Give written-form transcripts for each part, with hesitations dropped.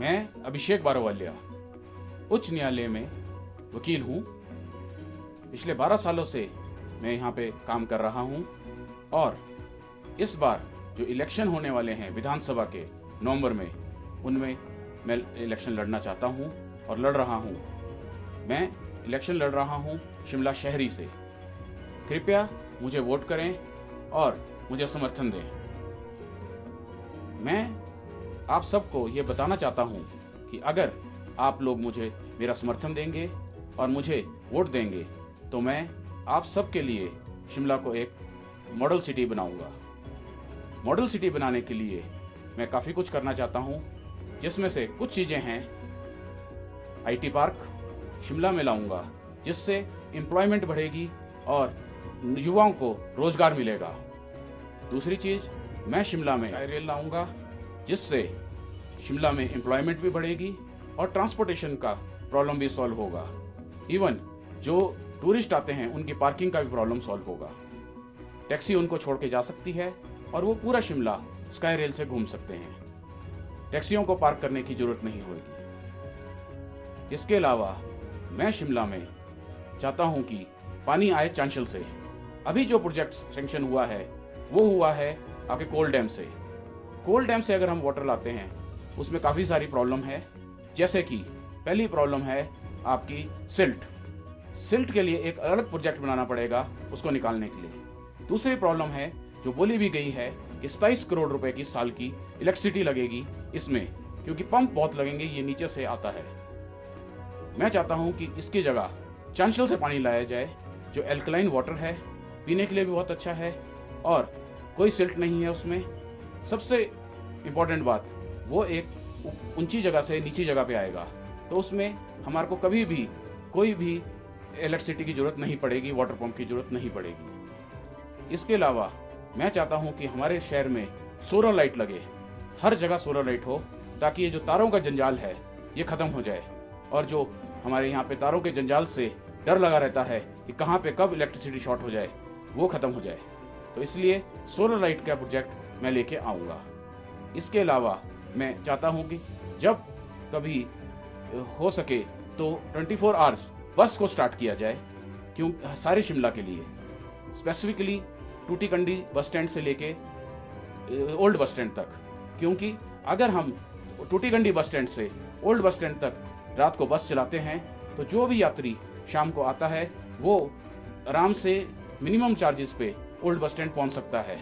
मैं अभिषेक बारोवालिया उच्च न्यायालय में वकील हूँ। पिछले 12 सालों से मैं यहाँ पे काम कर रहा हूँ और इस बार जो इलेक्शन होने वाले हैं विधानसभा के नवंबर में, उनमें मैं इलेक्शन लड़ना चाहता हूँ और लड़ रहा हूँ। मैं इलेक्शन लड़ रहा हूँ शिमला शहरी से। कृपया मुझे वोट करें और मुझे समर्थन दें। मैं आप सबको ये बताना चाहता हूँ कि अगर आप लोग मुझे मेरा समर्थन देंगे और मुझे वोट देंगे तो मैं आप सबके लिए शिमला को एक मॉडल सिटी बनाऊंगा। मॉडल सिटी बनाने के लिए मैं काफ़ी कुछ करना चाहता हूँ, जिसमें से कुछ चीज़ें हैं। आईटी पार्क शिमला में लाऊंगा जिससे एम्प्लॉयमेंट बढ़ेगी और युवाओं को रोजगार मिलेगा। दूसरी चीज़, मैं शिमला में रेल लाऊंगा जिससे शिमला में एम्प्लॉयमेंट भी बढ़ेगी और ट्रांसपोर्टेशन का प्रॉब्लम भी सॉल्व होगा। इवन जो टूरिस्ट आते हैं उनकी पार्किंग का भी प्रॉब्लम सॉल्व होगा। टैक्सी उनको छोड़ के जा सकती है और वो पूरा शिमला स्काई रेल से घूम सकते हैं। टैक्सियों को पार्क करने की जरूरत नहीं होगी। इसके अलावा मैं शिमला में चाहता हूं कि पानी आए चांशल से। अभी जो प्रोजेक्ट सैंक्शन हुआ है वो हुआ है आपके कोल डैम से। कोल डैम से अगर हम वाटर लाते हैं उसमें काफ़ी सारी प्रॉब्लम है। जैसे कि पहली प्रॉब्लम है आपकी सिल्ट के लिए एक अलग प्रोजेक्ट बनाना पड़ेगा उसको निकालने के लिए। दूसरी प्रॉब्लम है जो बोली भी गई है कि 27 करोड़ रुपए की साल की इलेक्ट्रिसिटी लगेगी इसमें, क्योंकि पंप बहुत लगेंगे, ये नीचे से आता है। मैं चाहता हूं कि इसकी जगह चांशल से पानी लाया जाए जो एल्कलाइन वाटर है, पीने के लिए भी बहुत अच्छा है और कोई सिल्ट नहीं है उसमें। सबसे इम्पोर्टेंट बात, वो एक ऊंची जगह से नीची जगह पे आएगा तो उसमें हमारे को कभी भी कोई भी इलेक्ट्रिसिटी की जरूरत नहीं पड़ेगी, वाटर पंप की जरूरत नहीं पड़ेगी। इसके अलावा मैं चाहता हूं कि हमारे शहर में सोलर लाइट लगे, हर जगह सोलर लाइट हो, ताकि ये जो तारों का जंजाल है ये खत्म हो जाए और जो हमारे यहाँ पे तारों के जंजाल से डर लगा रहता है कि कहाँ पे कब इलेक्ट्रिसिटी शॉर्ट हो जाए, वो खत्म हो जाए। तो इसलिए सोलर लाइट का प्रोजेक्ट मैं लेके आऊँगा। इसके अलावा मैं चाहता हूँ कि जब कभी हो सके तो 24 आवर्स बस को स्टार्ट किया जाए, क्यों सारे शिमला के लिए, स्पेसिफिकली टूटीकंडी बस स्टैंड से लेके ओल्ड बस स्टैंड तक। क्योंकि अगर हम टूटीकंडी बस स्टैंड से ओल्ड बस स्टैंड तक रात को बस चलाते हैं तो जो भी यात्री शाम को आता है वो आराम से मिनिमम चार्जेस पे ओल्ड बस स्टैंड पहुंच सकता है।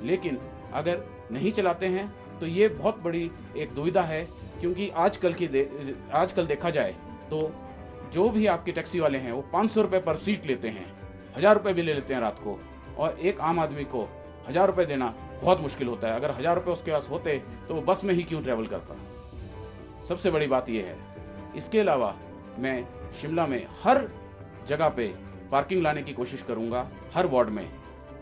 लेकिन अगर नहीं चलाते हैं तो ये बहुत बड़ी एक दुविधा है, क्योंकि आजकल देखा जाए तो जो भी आपके टैक्सी वाले हैं वो 500 रुपये पर सीट लेते हैं, 1000 रुपये भी ले लेते हैं रात को, और एक आम आदमी को 1000 रुपये देना बहुत मुश्किल होता है। अगर 1000 रुपये उसके पास होते तो वो बस में ही क्यों ट्रैवल करता। सबसे बड़ी बात यह है। इसके अलावा मैं शिमला में हर जगह पे पार्किंग लाने की कोशिश करूंगा, हर वार्ड में,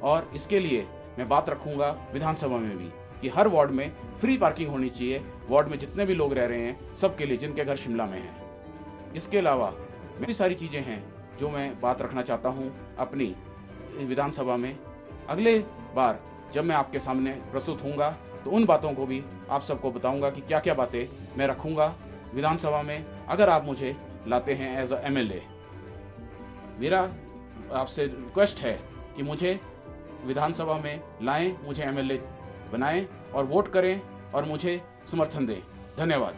और इसके लिए मैं बात रखूंगा विधानसभा में भी कि हर वार्ड में फ्री पार्किंग होनी चाहिए। वार्ड में जितने भी लोग रह रहे हैं सबके लिए, जिनके घर शिमला में हैं। इसके अलावा भी सारी चीज़ें हैं जो मैं बात रखना चाहता हूँ अपनी विधानसभा में। अगले बार जब मैं आपके सामने प्रस्तुत होऊंगा तो उन बातों को भी आप सबको बताऊंगा कि क्या क्या बातें मैं रखूंगा विधानसभा में अगर आप मुझे लाते हैं एज अ एमएलए। मेरा आपसे रिक्वेस्ट है कि मुझे विधानसभा में लाएं, मुझे एमएलए बनाएं और वोट करें और मुझे समर्थन दें। धन्यवाद।